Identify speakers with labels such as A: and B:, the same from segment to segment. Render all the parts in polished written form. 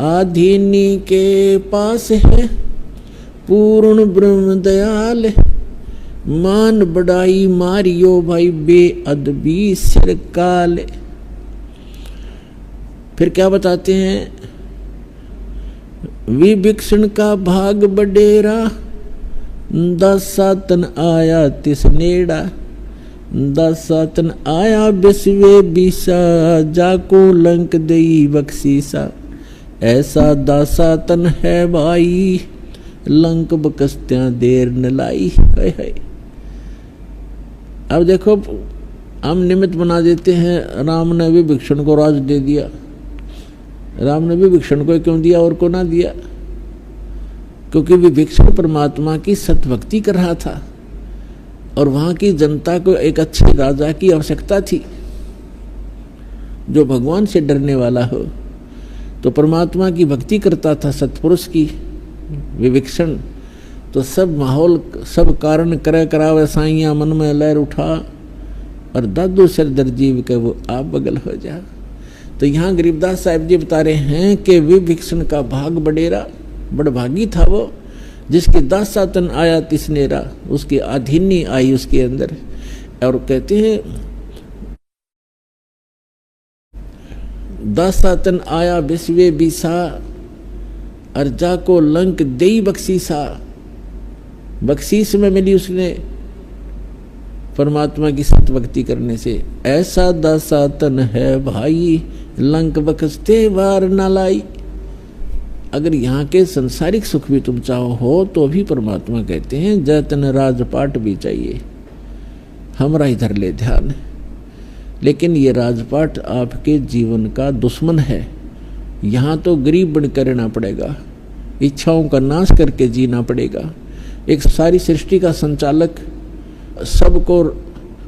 A: आधीनी के पास है पूर्ण ब्रह्म दयाल, मान बढ़ाई मारियो भाई बेअदबी सिर काले। फिर क्या बताते हैं, विभीषण का भाग बडेरा, दासातन आया तिस नेड़ा, दासातन आया बिस्वे बीसा, जाको लंक दई बख्शीसा। ऐसा दासातन है भाई, लंक बकस्त्यां देर न लाई। है। अब देखो, हम निमित्त बना देते हैं, राम ने विभीषण को राज दे दिया। राम ने विभीषण को क्यों दिया और को ना दिया? क्योंकि विभीषण परमात्मा की सतभक्ति कर रहा था और वहां की जनता को एक अच्छे राजा की आवश्यकता थी जो भगवान से डरने वाला हो। तो परमात्मा की भक्ति करता था सतपुरुष की विभीषण। तो सब माहौल, सब कारण करे करावे साइया, मन में लहर उठा और दादू सिर दर्जीव के वो आप बगल हो जा। तो यहाँ गरीबदास साहिब जी बता रहे हैं कि विभीषण का भाग बडेरा, बड़भागी था वो, जिसके दासातन आया तिसनेरा, उसकी आधीनी आई उसके अंदर। और कहते हैं दासातन आया बिस्वे बीसा, अर्जा को लंक दई बख्शीसा। बख्शीश में मिली उसने परमात्मा की सतभक्ति करने से। ऐसा दासातन है भाई, लंक बख्शते वार न लाई। अगर यहाँ के संसारिक सुख भी तुम चाहो हो तो भी परमात्मा कहते हैं जतन राजपाट भी चाहिए, हमरा इधर ले ध्यान। लेकिन ये राजपाट आपके जीवन का दुश्मन है। यहाँ तो गरीब बनकर रहना पड़ेगा, इच्छाओं का नाश करके जीना पड़ेगा। एक सारी सृष्टि का संचालक सबको,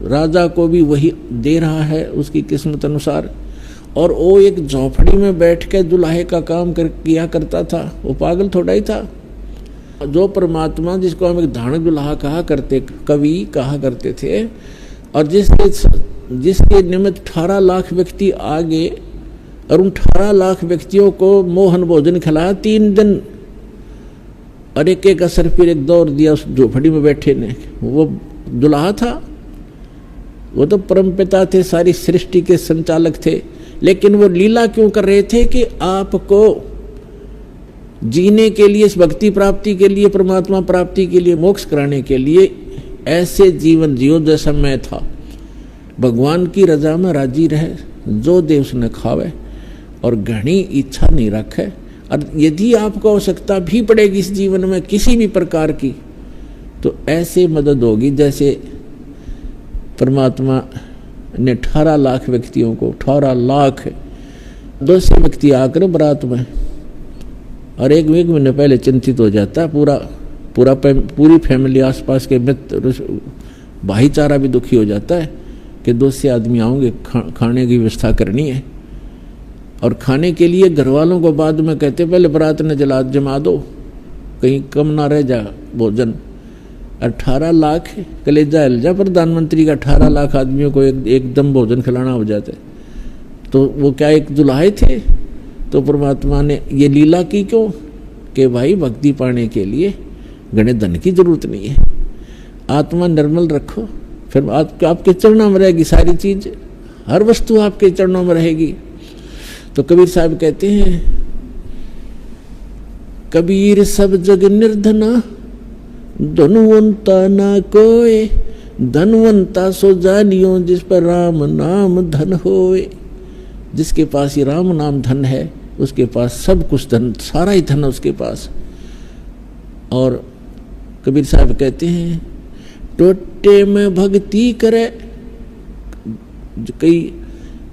A: राजा को भी वही दे रहा है उसकी किस्मत अनुसार। और वो एक झोपड़ी में बैठ के दुल्हे का काम किया करता था, वो पागल थोड़ा ही था। जो परमात्मा, जिसको हम एक धानक दुल्हा कहा करते, कवि कहा करते थे, और जिसके निमित्त 18 लाख व्यक्ति आ गए और उन 18 लाख व्यक्तियों को मोहन भोजन खिलाया 3 दिन, और एक एक असर फिर एक दौर दिया उस झोपड़ी में बैठे ने। वो दुल्हा था, वो तो परमपिता थे, सारी सृष्टि के संचालक थे। लेकिन वो लीला क्यों कर रहे थे कि आपको जीने के लिए, इस भक्ति प्राप्ति के लिए, परमात्मा प्राप्ति के लिए, मोक्ष कराने के लिए ऐसे जीवन जियो जैसा मैं था। भगवान की रजा में राजी रहे, जो दे उसने खावे, और घनी इच्छा नहीं रखे। और यदि आपको आवश्यकता भी पड़ेगी इस जीवन में किसी भी प्रकार की, तो ऐसे मदद होगी जैसे परमात्मा ने 18 लाख व्यक्तियों को, 18 लाख 200 व्यक्ति आकर बारात में, और एक महीने पहले चिंतित हो जाता है पूरी फैमिली, आसपास के मित्र, भाईचारा भी दुखी हो जाता है कि 200 आदमी आओगे, खाने की व्यवस्था करनी है। और खाने के लिए घर वालों को बाद में कहते पहले बारात ने जमा दो, कहीं कम ना रह जा भोजन। 18 लाख कलेजा हिल जा, प्रधानमंत्री का 18 लाख आदमियों को एकदम भोजन खिलाना हो जाता है। तो वो क्या एक दुल्हे थे? तो परमात्मा ने ये लीला की क्यों? कि भाई भक्ति पाने के लिए घने धन की जरूरत नहीं है, आत्मा निर्मल रखो, फिर आपके चरणों में रहेगी सारी चीज, हर वस्तु आपके चरणों में रहेगी। तो कबीर साहब कहते हैं, कबीर सब जग निर्धना, धनवंता ना कोय, धनवंता सो जानियो जिस पर राम नाम धन होए। जिसके पास ये राम नाम धन है, उसके पास सब कुछ धन, सारा ही धन उसके पास। और कबीर साहब कहते हैं, टोटे में भक्ति करे। कई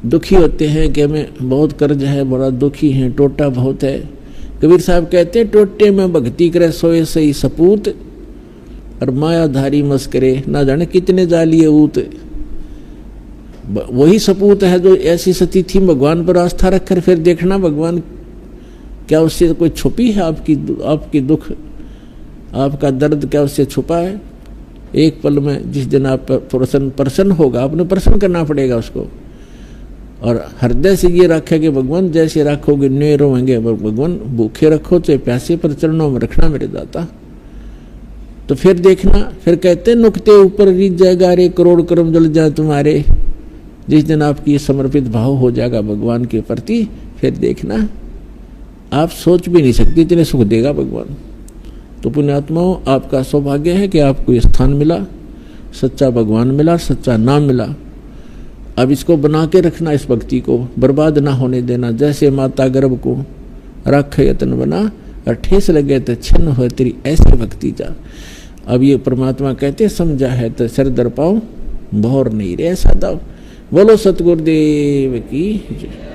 A: दुखी होते हैं कि हमें बहुत कर्ज है, बड़ा दुखी है, टोटा बहुत है। कबीर साहब कहते हैं, टोटे में भक्ति करे सोए सही सपूत, और मायाधारी मस्करे ना जाने कितने जालिए ऊत। वही सपूत है जो ऐसी सती थी, भगवान पर आस्था रखकर फिर देखना भगवान क्या उससे कोई छुपी है? आपकी दुख, आपका दर्द क्या उससे छुपा है? एक पल में जिस दिन आप प्रसन्न होगा, आपने प्रसन्न करना पड़ेगा उसको। और हृदय से ये रखे कि भगवान जैसे रखोगे न्यों रोएंगे, भगवान भूखे रखो चाहे प्यासे पर चरणों में रखना मेरे दाता। तो फिर देखना, फिर कहते नुकते ऊपर रीत जाएगा रे करोड़ कर्म जल जाए तुम्हारे। जिस दिन आपकी समर्पित भाव हो जाएगा भगवान के प्रति, फिर देखना आप सोच भी नहीं सकते इतने सुख देगा भगवान। तो पुण्यात्माओं, आपका सौभाग्य है कि आपको ये स्थान मिला, सच्चा भगवान मिला, सच्चा नाम मिला। अब इसको बना के रखना, इस भक्ति को बर्बाद ना होने देना। जैसे माता गर्भ को रख यत्न बना और ठेस लगे तो छिन्न हो तेरी ऐसी भक्ति जा। अब ये परमात्मा कहते समझा है तो सिर दर पाओ, भौर नहीं रे ऐसा दाव। बोलो सतगुरुदेव की जय।